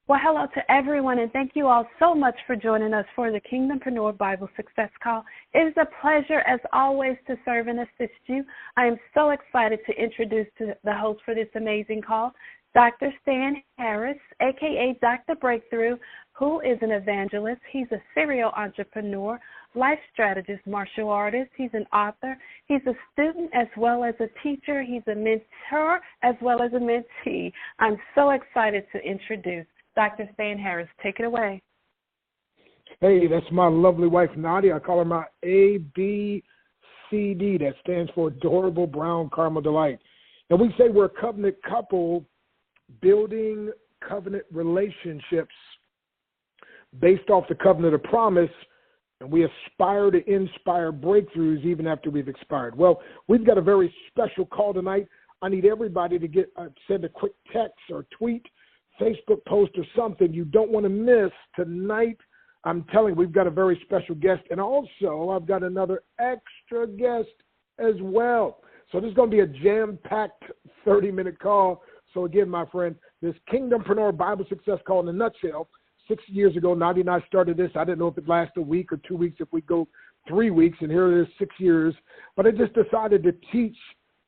Well, hello to everyone, and thank you all so much for joining us for the Kingdompreneur Bible Success Call. It is a pleasure, as always, to serve and assist you. I am so excited to introduce to the host for this amazing call, Dr. Stan Harris, a.k.a. Dr. Breakthrough, who is an evangelist. He's a serial entrepreneur, life strategist, martial artist. He's an author. He's a student as well as a teacher. He's a mentor as well as a mentee. I'm so excited to introduce Dr. Stan Harris. Take it away. Hey, that's my lovely wife, Nadia. I call her my ABCD. That stands for Adorable Brown Caramel Delight. And we say we're a covenant couple building covenant relationships based off the covenant of promise, and we aspire to inspire breakthroughs even after we've expired. Well, we've got a very special call tonight. I need everybody to send a quick text or tweet, Facebook post or something you don't want to miss tonight. I'm telling you, we've got a very special guest, and also I've got another extra guest as well. So this is going to be a jam-packed 30-minute call. So again, my friend, this Kingdompreneur Bible Success Call in a nutshell. 6 years ago, Nadia and I started this. I didn't know if it lasted a week or 2 weeks, if we go 3 weeks, and here it is 6 years. But I just decided to teach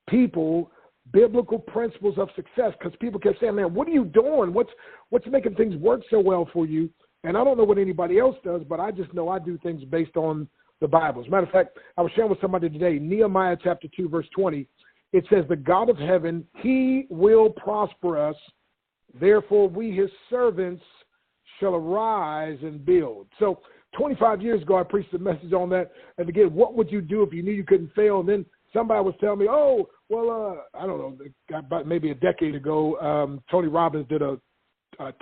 people biblical principles of success, because people kept saying, man, what are you doing? What's making things work so well for you? And I don't know what anybody else does, but I just know I do things based on the Bible. As a matter of fact, I was sharing with somebody today, Nehemiah chapter 2, verse 20. It says, the God of heaven, he will prosper us. Therefore, we, his servants, shall arise and build. So 25 years ago, I preached a message on that. And again, what would you do if you knew you couldn't fail? And then somebody was telling me, I don't know, about maybe a decade ago, Tony Robbins did a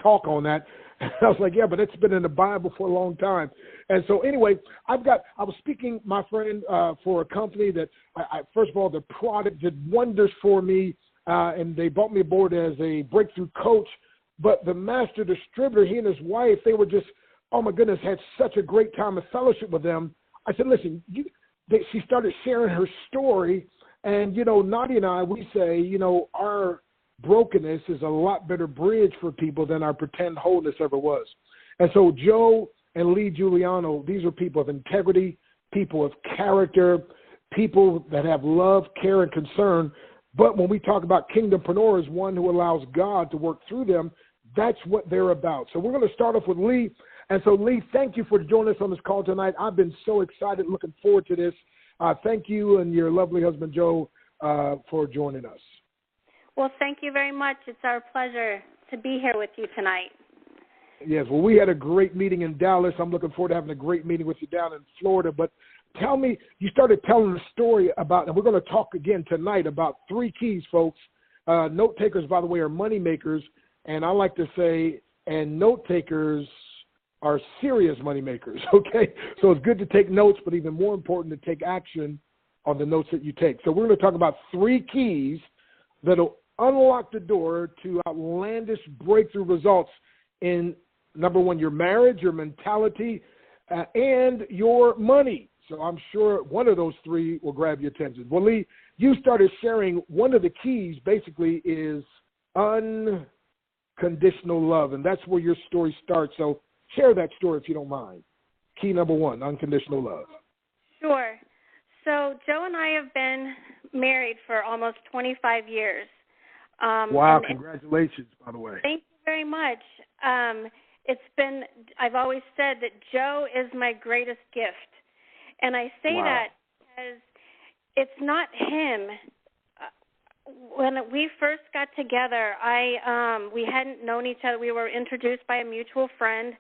talk on that. And I was like, yeah, but it's been in the Bible for a long time. And so anyway, I was speaking, my friend, for a company that, first of all, the product did wonders for me, and they brought me aboard as a breakthrough coach. But the master distributor, he and his wife, they were just, oh my goodness, had such a great time of fellowship with them. I said, listen, she started sharing her story. And, Nadia and I, we say, our brokenness is a lot better bridge for people than our pretend wholeness ever was. And so Joe and Lee Giuliano, these are people of integrity, people of character, people that have love, care, and concern. But when we talk about kingdompreneurs, one who allows God to work through them, that's what they're about. So we're going to start off with Lee. And so, Lee, thank you for joining us on this call tonight. I've been so excited, looking forward to this. Thank you and your lovely husband, Joe, for joining us. Well, thank you very much. It's our pleasure to be here with you tonight. Yes, well, we had a great meeting in Dallas. I'm looking forward to having a great meeting with you down in Florida. But tell me, you started telling a story about, and we're going to talk again tonight about 3 keys, folks. Note takers, by the way, are money makers. And I like to say, and note takers are serious money makers, okay? So it's good to take notes, but even more important to take action on the notes that you take. So we're going to talk about 3 keys that'll unlock the door to outlandish breakthrough results in, number 1, your marriage, your mentality, and your money. So I'm sure one of those 3 will grab your attention. Well, Lee, you started sharing one of the keys basically is unconditional love, and that's where your story starts. So share that story if you don't mind. Key number 1, unconditional love. Sure. So Joe and I have been married for almost 25 years. Wow, congratulations, by the way. Thank you very much. I've always said that Joe is my greatest gift. And I say that because it's not him. When we first got together, we hadn't known each other. We were introduced by a mutual friend.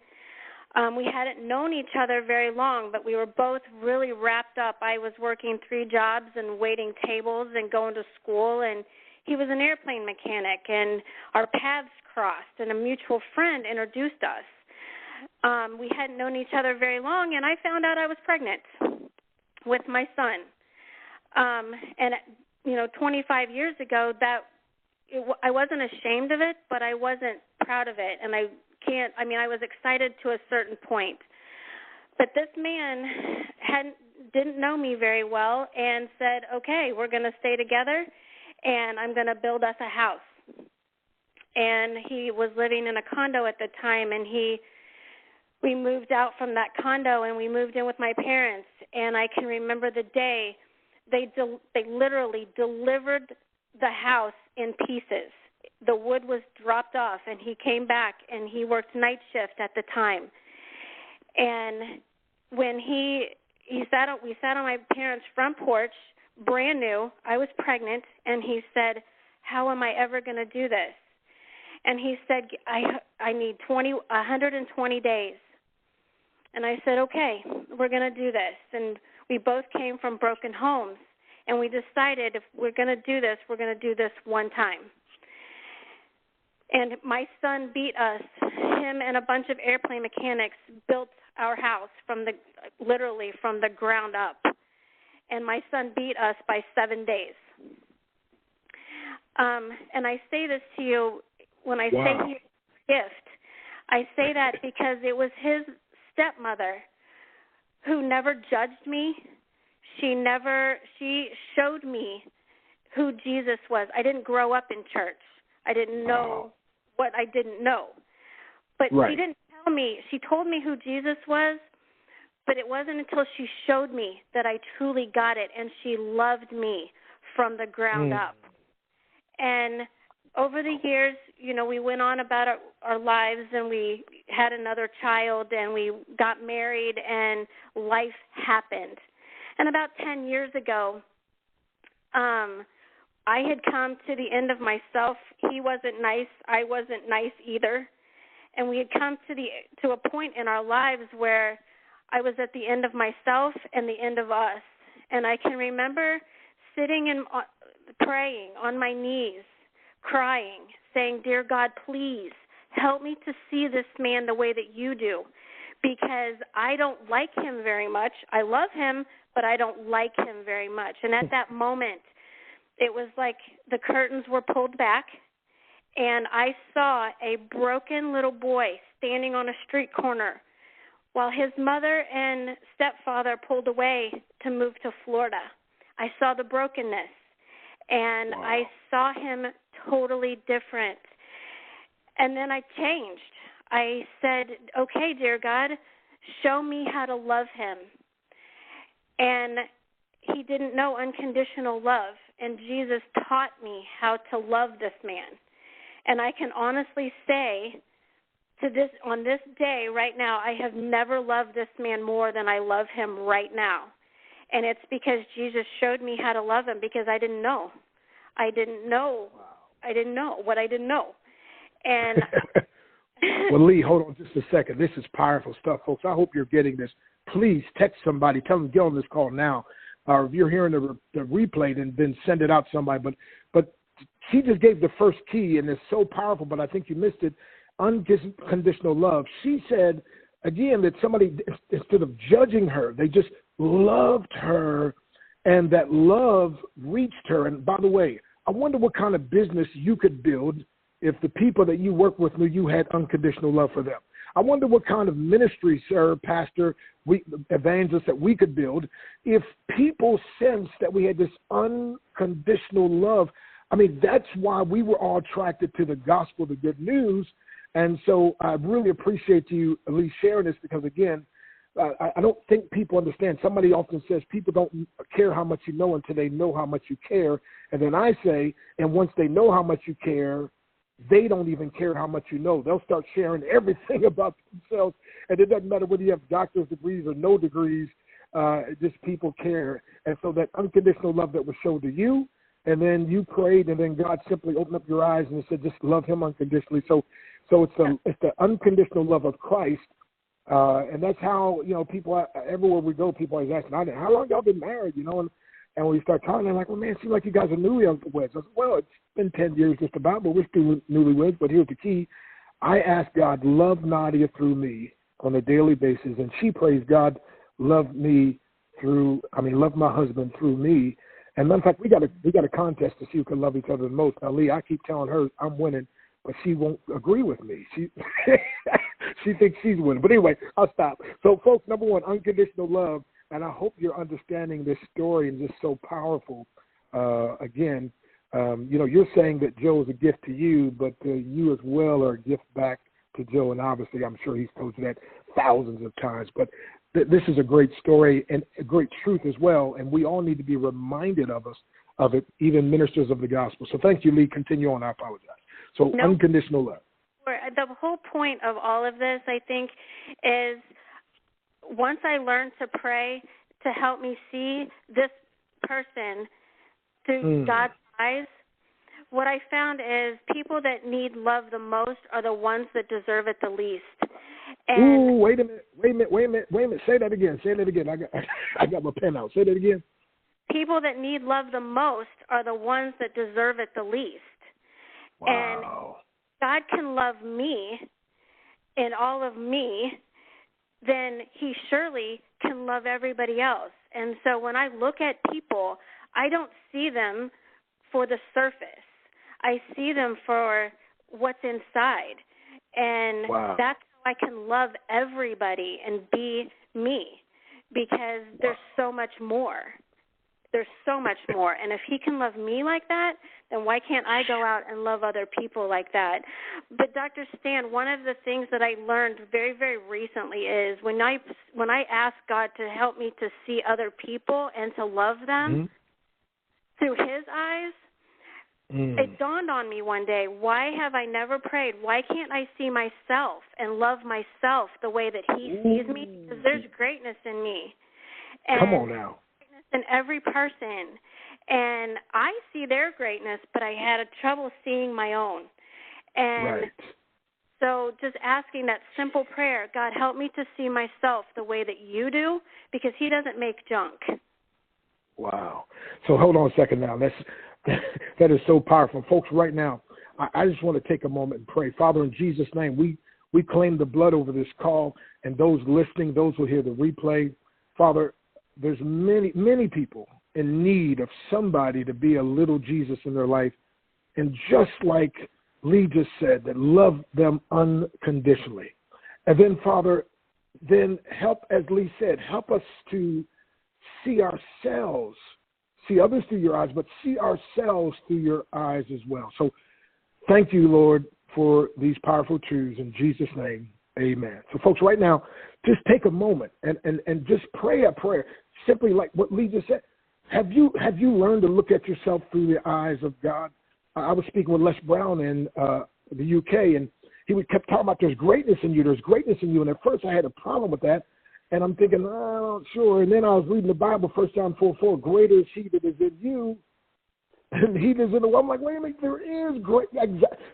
We hadn't known each other very long, but we were both really wrapped up. I was working 3 jobs and waiting tables and going to school, and he was an airplane mechanic, and our paths crossed, and a mutual friend introduced us. We hadn't known each other very long, and I found out I was pregnant with my son. And 25 years ago, I wasn't ashamed of it, but I wasn't proud of it, and I was excited to a certain point. But this man didn't know me very well and said, okay, we're going to stay together, and I'm going to build us a house. and he was living in a condo at the time, and we moved out from that condo, and we moved in with my parents, and I can remember the day they literally delivered the house in pieces. The wood was dropped off, and he came back, and he worked night shift at the time. And when we sat on my parents' front porch, brand new, I was pregnant, and he said, "How am I ever going to do this?" And he said, I need 120 days. And I said, okay, we're going to do this. And we both came from broken homes, and we decided if we're going to do this, we're going to do this one time. And my son beat us. Him and a bunch of airplane mechanics built our house literally from the ground up. And my son beat us by 7 days. And I say this to you when I say he's a gift. I say that because it was his stepmother who never judged me. She showed me who Jesus was. I didn't grow up in church. I didn't know what I didn't know. But she didn't tell me. She told me who Jesus was, but it wasn't until she showed me that I truly got it, and she loved me from the ground up. And over the years, we went on about our lives, and we had another child, and we got married, and life happened. And about 10 years ago, I had come to the end of myself. He wasn't nice. I wasn't nice either. And we had come to a point in our lives where I was at the end of myself and the end of us. And I can remember sitting and praying on my knees, crying, saying, "Dear God, please help me to see this man the way that you do, because I don't like him very much. I love him, but I don't like him very much." And at that moment, it was like the curtains were pulled back, and I saw a broken little boy standing on a street corner while his mother and stepfather pulled away to move to Florida. I saw the brokenness, and I saw him totally different. And then I changed. I said, okay, dear God, show me how to love him. And he didn't know unconditional love, and Jesus taught me how to love this man. And I can honestly say on this day right now, I have never loved this man more than I love him right now. And it's because Jesus showed me how to love him, because I didn't know. I didn't know what I didn't know. And well, Lee, hold on just a second. This is powerful stuff, folks. I hope you're getting this. Please text somebody. Tell them to get on this call now. Or if you're hearing the replay, then send it out to somebody. But she just gave the first key, and it's so powerful, but I think you missed it. Unconditional love. She said, again, that somebody, instead of judging her, they just loved her, and that love reached her. And by the way, I wonder what kind of business you could build if the people that you work with knew you had unconditional love for them. I wonder what kind of ministry, sir, pastor, evangelist, that we could build if people sensed that we had this unconditional love. I mean, that's why we were all attracted to the gospel, the good news. And so I really appreciate you at least sharing this, because, again, I don't think people understand. Somebody often says people don't care how much you know until they know how much you care. And then I say, and once they know how much you care, they don't even care how much you know. They'll start sharing everything about themselves. And it doesn't matter whether you have doctor's degrees or no degrees, just people care. And so that unconditional love that was shown to you, and then you prayed, and then God simply opened up your eyes and said, just love him unconditionally. So it's the unconditional love of Christ. And that's how, people, everywhere we go, people always asking, how long y'all been married, and when we start talking, they're like, well, man, it seems like you guys are newlyweds. I said, well, it's been 10 years just about, but we're still newlyweds. But here's the key. I ask God, love Nadia through me on a daily basis, and she prays, God, love my husband through me. And matter of fact, we got a contest to see who can love each other the most. Now, Lee, I keep telling her I'm winning, but she won't agree with me. She she thinks she's winning. But anyway, I'll stop. So, folks, number one, unconditional love. And I hope you're understanding this story and just so powerful. Again, you're saying that Joe is a gift to you, but you as well are a gift back to Joe. And obviously, I'm sure he's told you that thousands of times. But this is a great story and a great truth as well. And we all need to be reminded of it, even ministers of the gospel. So thank you, Lee. Continue on. I apologize. So unconditional love. The whole point of all of this, I think, is once I learned to pray to help me see this person through God's eyes, what I found is people that need love the most are the ones that deserve it the least. And wait a minute. Say that again. I got my pen out. Say that again. People that need love the most are the ones that deserve it the least. Wow. And God can love me and all of me, then he surely can love everybody else. And so when I look at people, I don't see them for the surface. I see them for what's inside. And that's how I can love everybody and be me, because there's so much more. There's so much more. And if he can love me like that, then why can't I go out and love other people like that? But Dr. Stan, one of the things that I learned very, very recently is when I ask God to help me to see other people and to love them through his eyes, it dawned on me one day, why have I never prayed? Why can't I see myself and love myself the way that he sees me? Because there's greatness in me. And come on now. In every person, and I see their greatness, but I had a trouble seeing my own. And so just asking that simple prayer, God, help me to see myself the way that you do, because he doesn't make junk. Wow. So hold on a second now. That is so powerful. Folks, right now, I just want to take a moment and pray. Father, in Jesus' name, we claim the blood over this call, and those listening, those who hear the replay. Father, there's many people in need of somebody to be a little Jesus in their life. And just like Lee just said, that love them unconditionally. And then, Father, then help, as Lee said, help us to see ourselves, see others through your eyes, but see ourselves through your eyes as well. So thank you, Lord, for these powerful truths. In Jesus' name, amen. So, folks, right now, just take a moment and just pray a prayer, simply like what Lee just said. Have you learned to look at yourself through the eyes of God? I was speaking with Les Brown in the UK, and he kept talking about there's greatness in you, and at first I had a problem with that, and I'm thinking, I'm not sure, and then I was reading the Bible, 1 John 4:4, greater is he that is in you, and he that is in the world. I'm like, wait a minute, there is great.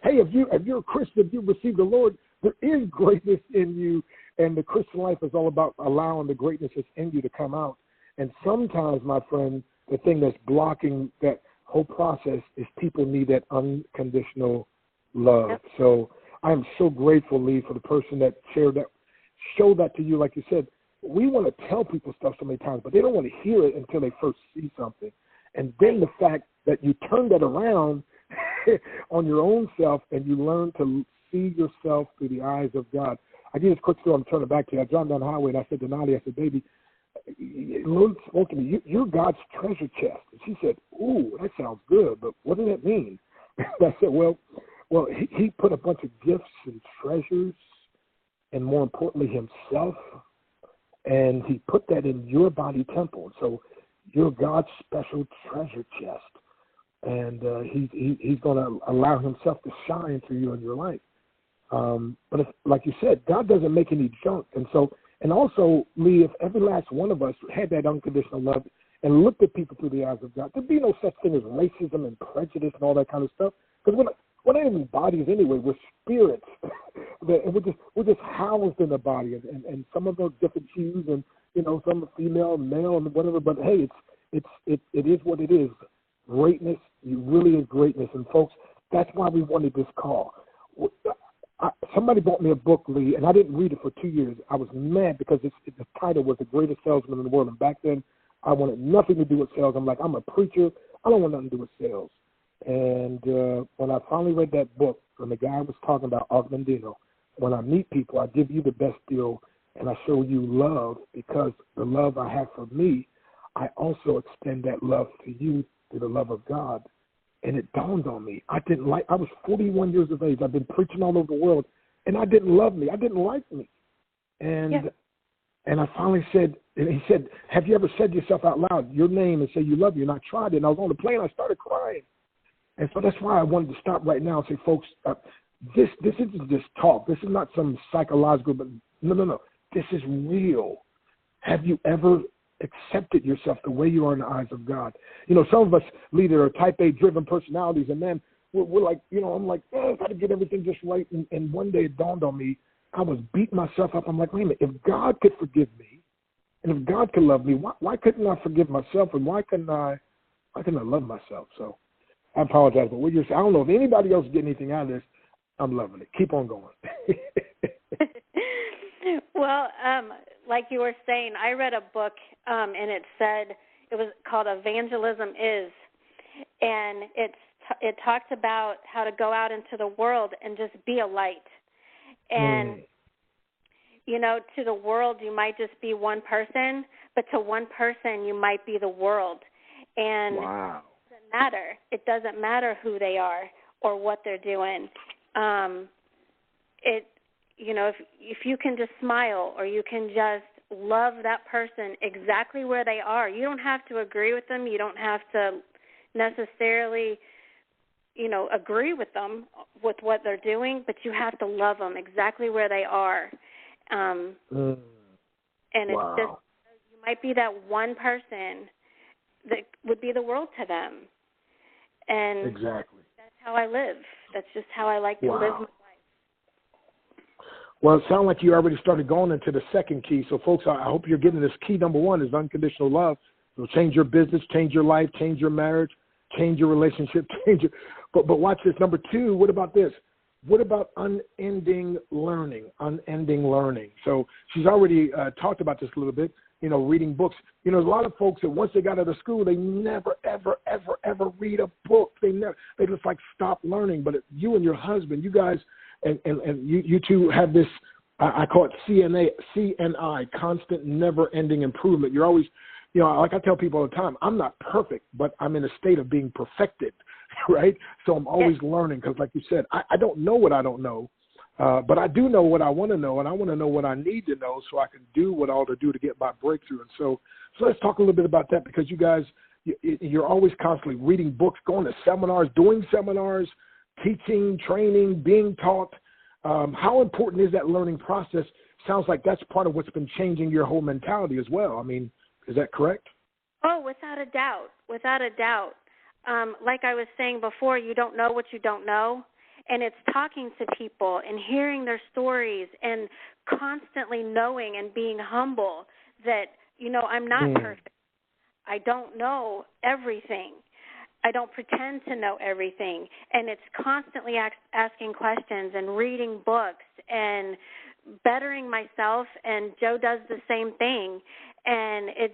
Hey, if you're a Christian, if you've received the Lord, there is greatness in you. And the Christian life is all about allowing the greatness that's in you to come out. And sometimes, my friend, the thing that's blocking that whole process is people need that unconditional love. Yep. So I am so grateful, Lee, for the person that showed that to you. Like you said, we want to tell people stuff so many times, but they don't want to hear it until they first see something. And then the fact that you turn that around on your own self and you learn to see yourself through the eyes of God. I did this quick story. I'm turning back to you. I drove down the highway and I said to Nadia, I said, baby, Lord spoke to me. You're God's treasure chest. And she said, ooh, that sounds good, but what does that mean? I said, well, he put a bunch of gifts and treasures and more importantly himself, and he put that in your body temple. So you're God's special treasure chest. And he's going to allow himself to shine through you in your life. But if, like you said, God doesn't make any junk. And also, Lee, if every last one of us had that unconditional love and looked at people through the eyes of God, there'd be no such thing as racism and prejudice and all that kind of stuff. Because we're not even bodies anyway. We're spirits. And we're just housed in the body. And some of those different hues and, some are female, male, and whatever. But, hey, it is what it is. Greatness, it really is greatness. And, folks, that's why we wanted this call. Somebody bought me a book, Lee, and I didn't read it for 2 years. I was mad because the title was The Greatest Salesman in the World. And back then, I wanted nothing to do with sales. I'm like, I'm a preacher. I don't want nothing to do with sales. And when I finally read that book, when the guy was talking about Augmendino, when I meet people, I give you the best deal, and I show you love because the love I have for me, I also extend that love to you through the love of God. And it dawned on me. I was 41 years of age. I've been preaching all over the world, and I didn't love me. I didn't like me. And I finally said, and he said, have you ever said to yourself out loud your name and say you love you? And I tried it, and I was on the plane. I started crying. And so that's why I wanted to stop right now and say, folks, this isn't just talk. This is not some psychological, but no. This is real. Have you ever accepted yourself the way you are in the eyes of God? You know, some of us leaders are type A driven personalities, and then we're like, you know, I'm like, I got to get everything just right. And one day it dawned on me, I was beating myself up. I'm like, wait a minute, if God could forgive me, and if God could love me, why couldn't I forgive myself, and why couldn't I love myself? So I apologize, but what you're saying, I don't know if anybody else get anything out of this. I'm loving it. Keep on going. Well, like you were saying, I read a book, and it was called Evangelism Is, and it talks about how to go out into the world and just be a light. And, you know, to the world you might just be one person, but to one person you might be the world. And wow. It doesn't matter who they are or what they're doing. You know, if you can just smile or you can just love that person exactly where they are, you don't have to agree with them. You don't have to necessarily, you know, agree with them with what they're doing, but you have to love them exactly where they are. And it's just, you might be that one person that would be the world to them. And exactly. That's how I live. That's just how I like to live my life. Well, it sounds like you already started going into the second key. So, folks, I hope you're getting this. Key number one is unconditional love. It'll change your business, change your life, change your marriage, change your relationship, But watch this. Number two, what about this? What about unending learning? Unending learning. So she's already talked about this a little bit, you know, reading books. You know, there's a lot of folks that once they got out of school, they never, ever, ever, ever read a book. They just like stop learning. But you and your husband, you guys, and you two have this, I call it CNI, constant, never-ending improvement. You're always, you know, like I tell people all the time, I'm not perfect, but I'm in a state of being perfected, right? So I'm always learning because, like you said, I don't know what I don't know, but I do know what I want to know, and I want to know what I need to know so I can do what I ought to do to get my breakthrough. And so let's talk a little bit about that, because you guys, you're always constantly reading books, going to seminars, doing seminars, teaching, training, being taught. How important is that learning process? Sounds like that's part of what's been changing your whole mentality as well. I mean, is that correct? Oh, without a doubt. Without a doubt. Like I was saying before, you don't know what you don't know. And it's talking to people and hearing their stories and constantly knowing and being humble that, you know, I'm not perfect. I don't know everything. I don't pretend to know everything. And it's constantly asking questions and reading books and bettering myself, and Joe does the same thing. And it's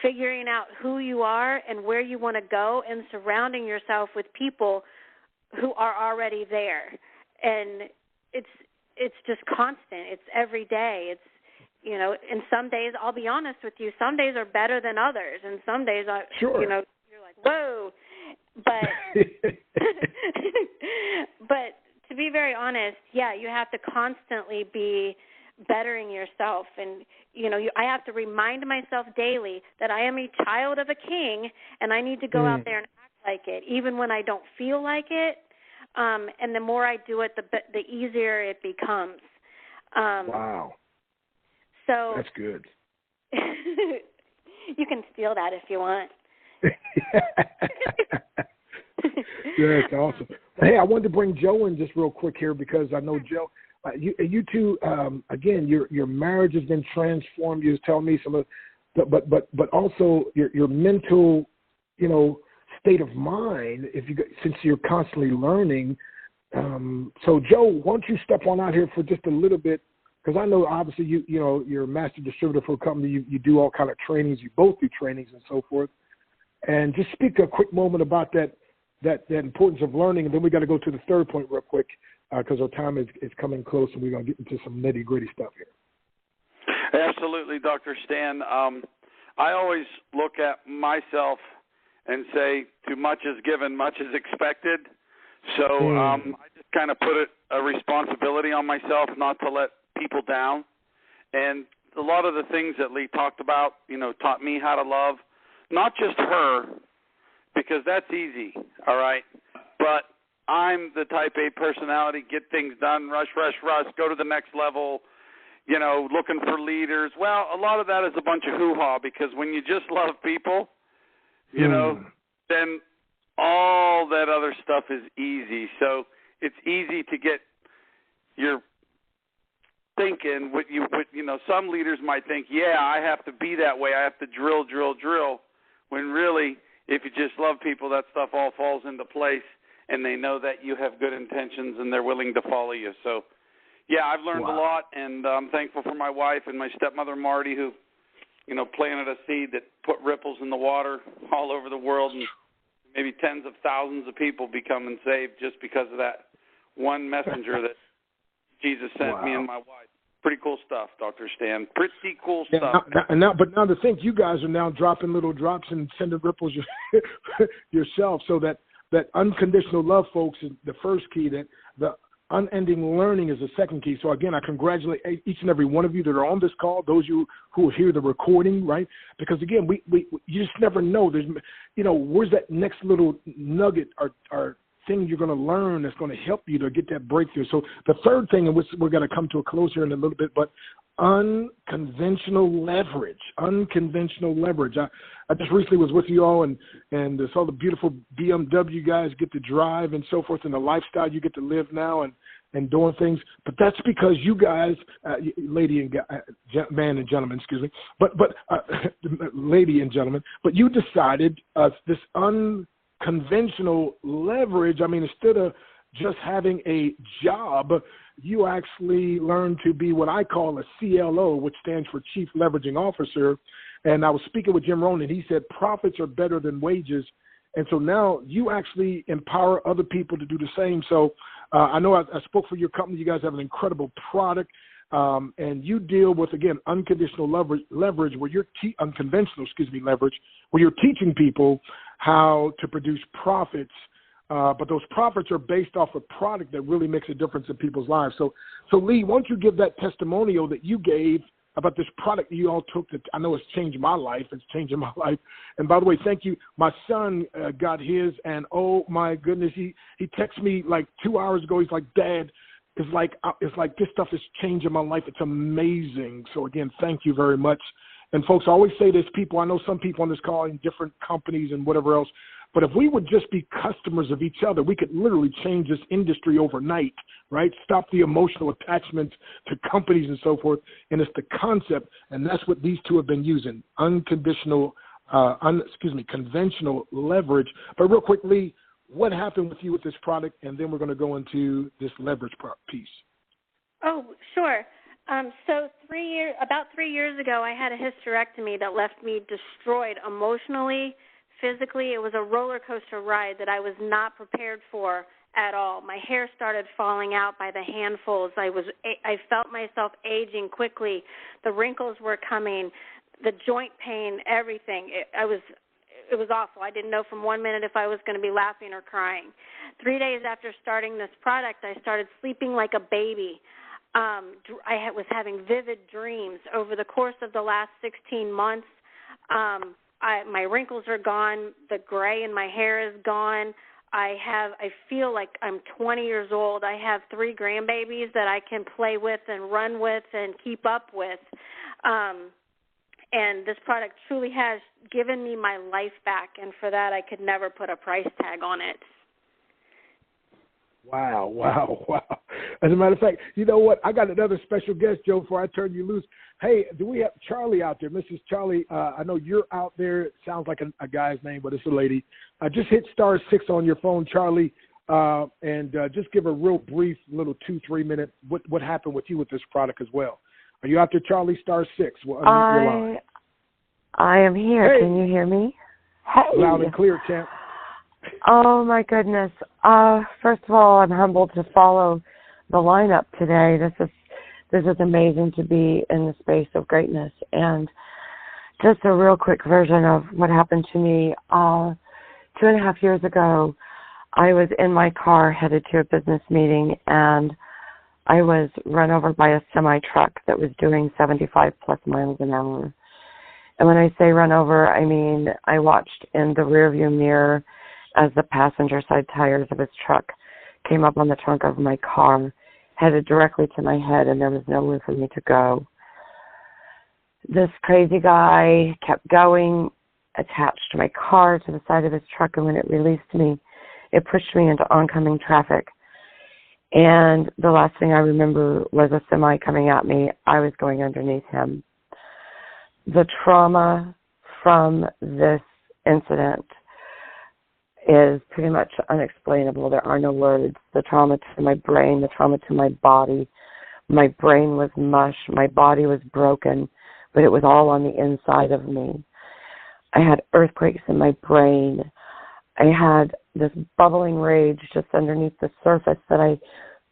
figuring out who you are and where you want to go and surrounding yourself with people who are already there. And it's just constant. It's every day. It's, you know, and some days, I'll be honest with you, some days are better than others, and some days, you know, you're like, whoa. But but to be very honest, yeah, you have to constantly be bettering yourself. And, you know, I have to remind myself daily that I am a child of a king, and I need to go out there and act like it, even when I don't feel like it. And the more I do it, the easier it becomes. Wow. So that's good. You can steal that if you want. Yeah, that's awesome. Hey, I wanted to bring Joe in just real quick here, because I know Joe, you two, again, your marriage has been transformed. You was telling me some of, but also your mental, you know, state of mind. Since you're constantly learning. So Joe, why don't you step on out here for just a little bit? Because I know, obviously, you know, you're a master distributor for a company. You do all kind of trainings. You both do trainings and so forth. And just speak a quick moment about that importance of learning. And then we got to go to the third point real quick, because our time is coming close, and we're going to get into some nitty-gritty stuff here. Absolutely, Dr. Stan. I always look at myself and say, too much is given, much is expected. So I just kind of put a responsibility on myself not to let people down. And a lot of the things that Lee talked about, taught me how to love, not just her, because that's easy, all right? But I'm the type A personality, get things done, rush, go to the next level, looking for leaders. Well, a lot of that is a bunch of hoo-ha, because when you just love people, then all that other stuff is easy. So it's easy to get your thinking some leaders might think, I have to be that way. I have to drill, when really, if you just love people, that stuff all falls into place, and they know that you have good intentions and they're willing to follow you. So, I've learned a lot, and I'm thankful for my wife and my stepmother, Marty, who, planted a seed that put ripples in the water all over the world, and maybe tens of thousands of people becoming saved just because of that one messenger that Jesus sent me and my wife. Pretty cool stuff, Dr. Stan. Pretty cool stuff. But now to think you guys are now dropping little drops and sending ripples yourself, so that unconditional love, folks, is the first key. That the unending learning is the second key. So again, I congratulate each and every one of you that are on this call, those who will hear the recording, right? Because again, we you just never know. There's, where's that next little nugget or thing you're going to learn that's going to help you to get that breakthrough. So the third thing, and we're going to come to a close here in a little bit, but unconventional leverage. I just recently was with you all and saw the beautiful BMW guys get to drive and so forth, and the lifestyle you get to live now and doing things. But that's because you guys, lady and man and gentleman, excuse me, but lady and gentleman, but you decided this unconventional leverage. I mean, instead of just having a job, you actually learned to be what I call a CLO, which stands for Chief Leveraging Officer. And I was speaking with Jim Rohn, and he said profits are better than wages. And so now you actually empower other people to do the same. So I know I spoke for your company. You guys have an incredible product. And you deal with, again, unconventional leverage, where you're leverage, where you're teaching people how to produce profits. But those profits are based off a product that really makes a difference in people's lives. So Lee, why don't you give that testimonial that you gave about this product that you all took that I know it's changed my life. It's changing my life. And by the way, thank you. My son got his, and oh my goodness, he texted me like 2 hours ago. He's like, Dad, it's like this stuff is changing my life. It's amazing. So again, thank you very much. And folks, I always say this, I know some people on this call in different companies and whatever else, but if we would just be customers of each other, we could literally change this industry overnight, right? Stop the emotional attachment to companies and so forth. And it's the concept, and that's what these two have been using, conventional leverage. But real quickly, what happened with you with this product? And then we're going to go into this leverage piece. Oh, sure. So about 3 years ago, I had a hysterectomy that left me destroyed emotionally, physically. It was a roller coaster ride that I was not prepared for at all. My hair started falling out by the handfuls. I felt myself aging quickly. The wrinkles were coming, the joint pain, everything. It was awful. I didn't know from 1 minute if I was going to be laughing or crying. 3 days after starting this product, I started sleeping like a baby. I was having vivid dreams. Over the course of the last 16 months, my wrinkles are gone. The gray in my hair is gone. I feel like I'm 20 years old. I have 3 grandbabies that I can play with and run with and keep up with. And this product truly has given me my life back, and for that I could never put a price tag on it. Wow. As a matter of fact, you know what? I got another special guest, Joe, before I turn you loose. Hey, do we have Charlie out there? Mrs. Charlie, I know you're out there. It sounds like a guy's name, but it's a lady. Just hit *6 on your phone, Charlie, and just give a real brief little 2-3 minute what happened with you with this product as well. Are you out there, Charlie? *6. I am here. Hey. Can you hear me? Hey. Loud and clear, champ. Oh, my goodness. First of all, I'm humbled to follow the lineup today. This is amazing to be in the space of greatness. And just a real quick version of what happened to me. 2.5 years ago, I was in my car headed to a business meeting, and I was run over by a semi-truck that was doing 75 plus miles an hour. And when I say run over, I mean I watched in the rearview mirror as the passenger side tires of his truck came up on the trunk of my car, headed directly to my head, and there was nowhere for me to go. This crazy guy kept going, attached my car to the side of his truck, and when it released me, it pushed me into oncoming traffic. And the last thing I remember was a semi coming at me. I was going underneath him. The trauma from this incident is pretty much unexplainable. There are no words. The trauma to my brain, the trauma to my body. My brain was mush. My body was broken, but it was all on the inside of me. I had earthquakes in my brain. I had this bubbling rage just underneath the surface that I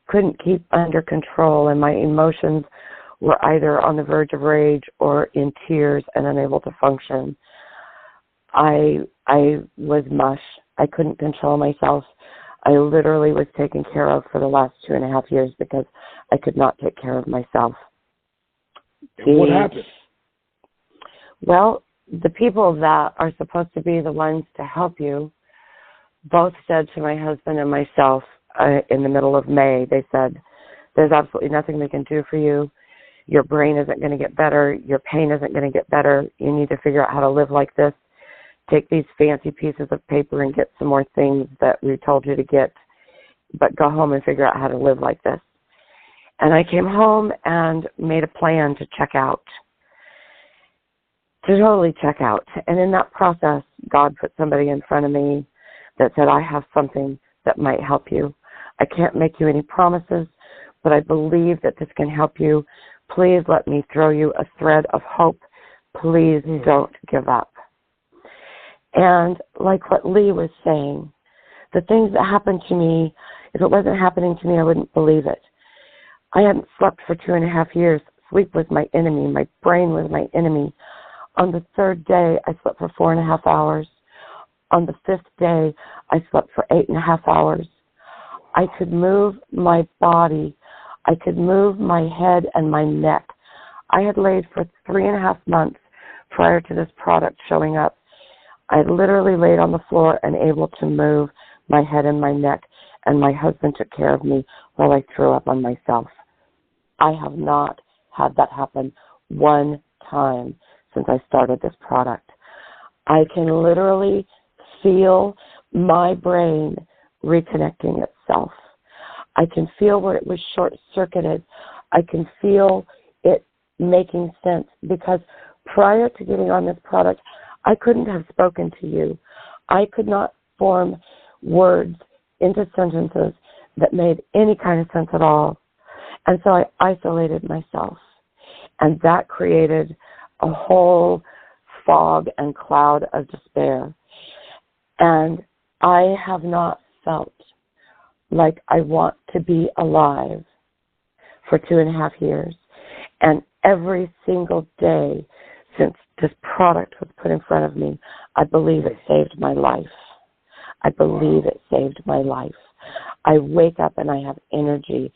couldn't keep under control, and my emotions were either on the verge of rage or in tears and unable to function. I was mush. I couldn't control myself. I literally was taken care of for the last 2.5 years because I could not take care of myself. And what happened? Well, the people that are supposed to be the ones to help you both said to my husband and myself in the middle of May, they said, there's absolutely nothing we can do for you. Your brain isn't going to get better. Your pain isn't going to get better. You need to figure out how to live like this. Take these fancy pieces of paper and get some more things that we told you to get, but go home and figure out how to live like this. And I came home and made a plan to check out, to totally check out. And in that process, God put somebody in front of me that said, I have something that might help you. I can't make you any promises, but I believe that this can help you. Please let me throw you a thread of hope. Please don't give up. And like what Lee was saying, the things that happened to me, if it wasn't happening to me, I wouldn't believe it. I hadn't slept for 2.5 years. Sleep was my enemy. My brain was my enemy. On the third day, I slept for 4.5 hours. On the fifth day, I slept for 8.5 hours. I could move my body. I could move my head and my neck. I had laid for 3.5 months prior to this product showing up. I literally laid on the floor and able to move my head and my neck, and my husband took care of me while I threw up on myself. I have not had that happen one time since I started this product. I can literally feel my brain reconnecting itself. I can feel where it was short-circuited. I can feel it making sense because prior to getting on this product, I couldn't have spoken to you. I could not form words into sentences that made any kind of sense at all. And so I isolated myself. And that created a whole fog and cloud of despair. And I have not felt like I want to be alive for 2.5 years. And every single day since this product was put in front of me, I believe it saved my life. I believe it saved my life. I wake up and I have energy.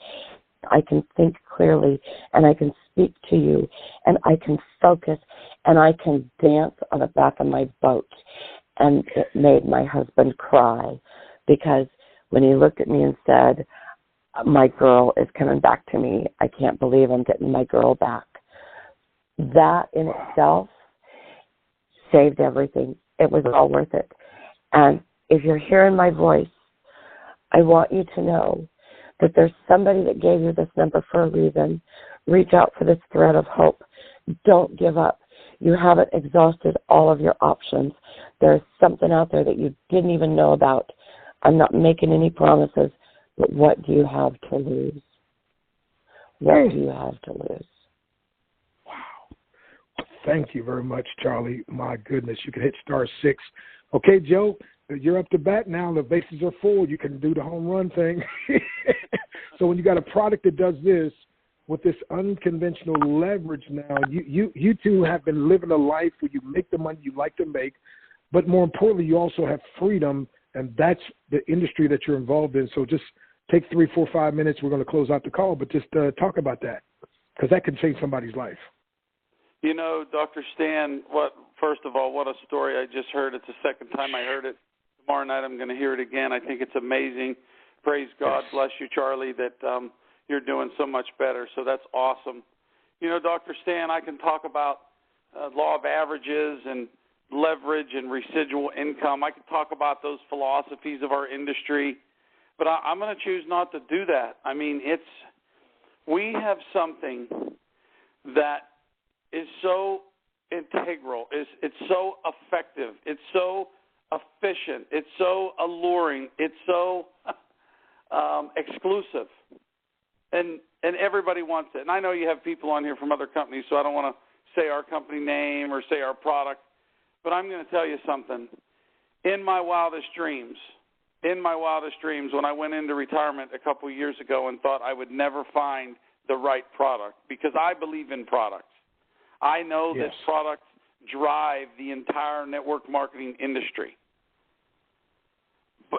I can think clearly and I can speak to you and I can focus and I can dance on the back of my boat. And it made my husband cry because when he looked at me and said, my girl is coming back to me. I can't believe I'm getting my girl back. That in itself saved everything. It was all worth it. And if you're hearing my voice, I want you to know that there's somebody that gave you this number for a reason. Reach out for this thread of hope. Don't give up. You haven't exhausted all of your options. There's something out there that you didn't even know about. I'm not making any promises, but what do you have to lose? What do you have to lose? Wow. Thank you very much, Charlie. My goodness, you can hit *6. Okay, Joe, you're up to bat now. The bases are full. You can do the home run thing. So when you got a product that does this, with this unconventional leverage now, you two have been living a life where you make the money you like to make. but more importantly, you also have freedom, and that's the industry that you're involved in. So just take 3, 4, 5 minutes. We're going to close out the call, but just talk about that, because that can change somebody's life. You know, Dr. Stan, first of all, what a story I just heard. It's the second time I heard it. Tomorrow night I'm going to hear it again. I think it's amazing. Praise God. Yes. Bless you, Charlie, that you're doing so much better. So that's awesome. You know, Dr. Stan, I can talk about law of averages and leverage and residual income. I can talk about those philosophies of our industry, but I'm going to choose not to do that. I mean, we have something that is so integral, it's so effective, it's so efficient, it's so alluring, it's so exclusive, and everybody wants it. And I know you have people on here from other companies, so I don't want to say our company name or say our product, but I'm going to tell you something. In my wildest dreams, when I went into retirement a couple of years ago and thought I would never find the right product, because I believe in products. I know Yes. that products drive the entire network marketing industry.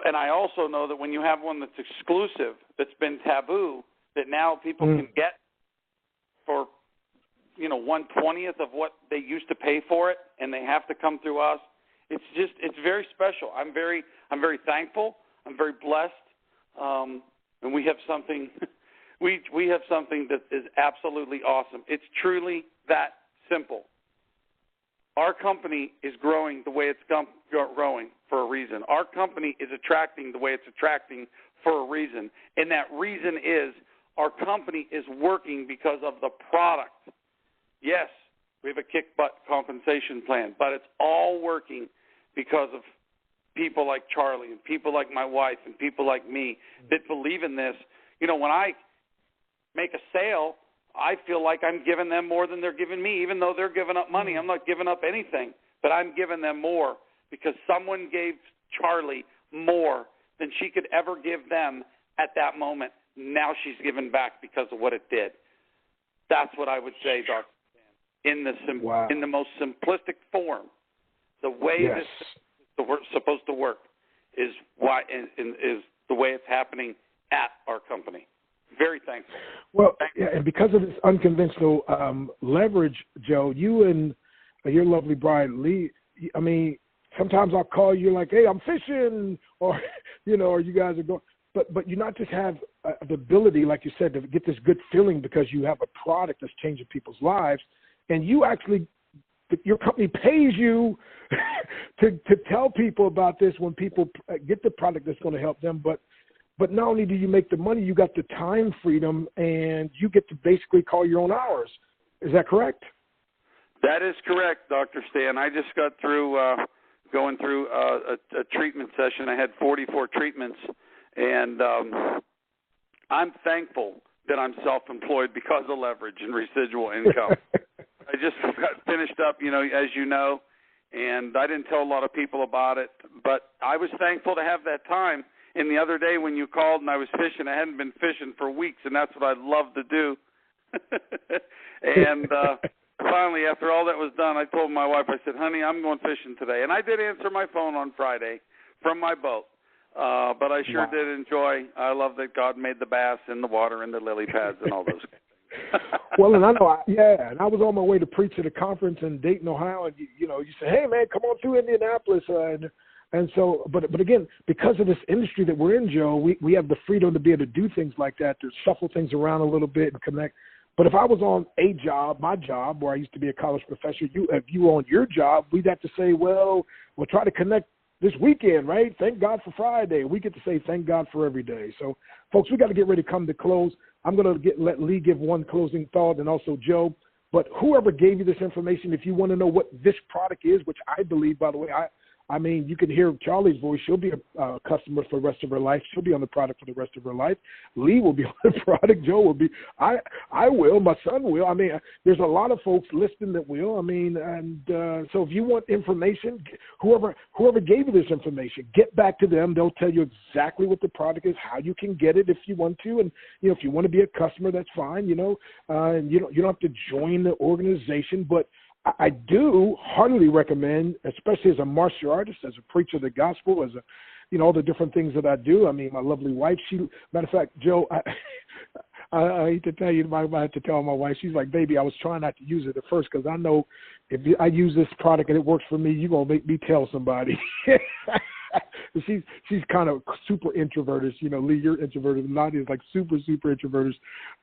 And I also know that when you have one that's exclusive, that's been taboo, that now people can get for, 1/20th of what they used to pay for it, and they have to come through us. It's very special. I'm very thankful. I'm very blessed. And we have something, we have something that is absolutely awesome. It's truly that simple. Our company is growing the way it's growing for a reason. Our company is attracting the way it's attracting for a reason. And that reason is our company is working because of the product. Yes, we have a kick-butt compensation plan, but it's all working because of people like Charlie and people like my wife and people like me that believe in this. When I make a sale, I feel like I'm giving them more than they're giving me. Even though they're giving up money, I'm not giving up anything, but I'm giving them more because someone gave Charlie more than she could ever give them at that moment. Now she's given back because of what it did. That's what I would say, Dr. Stan, in the most simplistic form. The way Yes. this is supposed to work is the way it's happening at our company. Very thankful. Well, yeah, and because of this unconventional leverage, Joe, you and your lovely bride, Lee, I mean, sometimes I'll call you like, hey, I'm fishing, or, or you guys are going. But you not just have the ability, like you said, to get this good feeling because you have a product that's changing people's lives, and you actually, your company pays you to tell people about this when people get the product that's going to help them. But not only do you make the money, you got the time freedom, and you get to basically call your own hours. Is that correct? That is correct, Dr. Stan. I just got through going through a treatment session. I had 44 treatments, and I'm thankful that I'm self-employed because of leverage and residual income. I just got finished up, as you know, and I didn't tell a lot of people about it, but I was thankful to have that time. And the other day when you called and I was fishing, I hadn't been fishing for weeks, and that's what I love to do. And finally, after all that was done, I told my wife, I said, honey, I'm going fishing today. And I did answer my phone on Friday from my boat. But I sure did enjoy. I love that God made the bass in the water and the lily pads and all those things. Well, and I know, and I was on my way to preach at a conference in Dayton, Ohio, and you say, hey, man, come on through Indianapolis, and so, but again, because of this industry that we're in, Joe, we have the freedom to be able to do things like that, to shuffle things around a little bit and connect. But if I was on my job, where I used to be a college professor, if you were on your job, we'd have to say, well, we'll try to connect this weekend, right? Thank God for Friday. We get to say thank God for every day. So, folks, we got to get ready to come to close. I'm going to let Lee give one closing thought, and also Joe. But whoever gave you this information, if you want to know what this product is, which I believe, by the way, I mean, you can hear Charlie's voice. She'll be a customer for the rest of her life. She'll be on the product for the rest of her life. Lee will be on the product. Joe will be. I will. My son will. I mean, there's a lot of folks listening that will. I mean, and so if you want information, whoever gave you this information, get back to them. They'll tell you exactly what the product is, how you can get it if you want to, and if you want to be a customer, that's fine. And you don't have to join the organization, but I do heartily recommend, especially as a martial artist, as a preacher of the gospel, as a, all the different things that I do. I mean, my lovely wife, matter of fact, Joe, I hate to tell you, I have to tell my wife, she's like, baby, I was trying not to use it at first because I know if I use this product and it works for me, you're going to make me tell somebody. She's kind of super introverted. Lee, you're introverted. Nadia's like super introverted.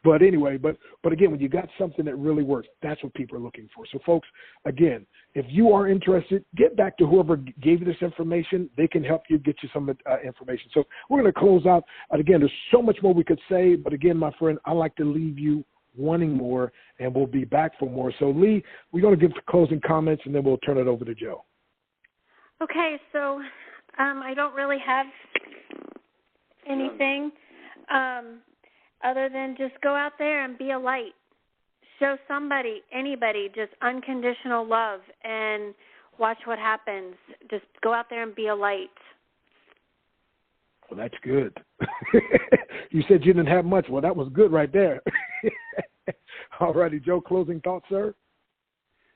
But anyway, but again, when you got something that really works, that's what people are looking for. So, folks, again, if you are interested, get back to whoever gave you this information. They can help you get you some information. So we're going to close out. And again, there's so much more we could say. But again, my friend, I like to leave you wanting more, and we'll be back for more. So, Lee, we're going to give closing comments, and then we'll turn it over to Joe. Okay, so I don't really have anything other than just go out there and be a light. Show somebody, anybody, just unconditional love and watch what happens. Just go out there and be a light. Well, that's good. You said you didn't have much. Well, that was good right there. All righty, Joe, closing thoughts, sir?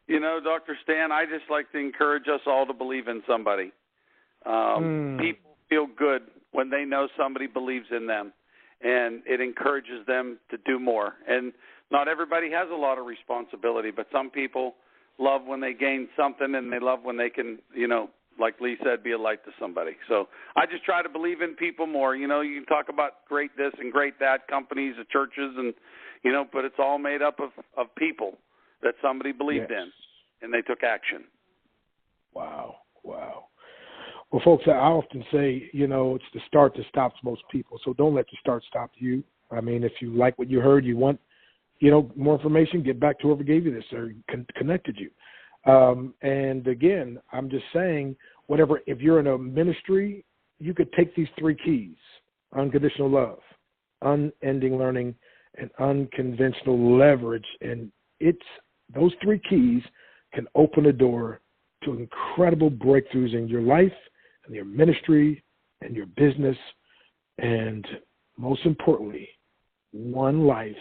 Dr. Stan, I just like to encourage us all to believe in somebody. People feel good when they know somebody believes in them, and it encourages them to do more. And not everybody has a lot of responsibility, but some people love when they gain something, and they love when they can, like Lee said, be a light to somebody. So I just try to believe in people more. You can talk about great this and great that, companies and churches, and but it's all made up of people that somebody believed in, and they took action. Wow. Well, folks, I often say, it's the start that stops most people. So don't let the start stop you. I mean, if you like what you heard, you want, more information, get back to whoever gave you this or connected you. And again, I'm just saying, if you're in a ministry, you could take these 3 keys: unconditional love, unending learning, and unconventional leverage. And those 3 keys can open a door to incredible breakthroughs in your life and your ministry and your business, and most importantly, one life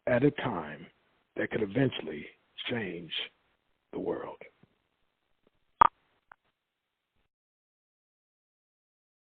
at a time that could eventually change the world.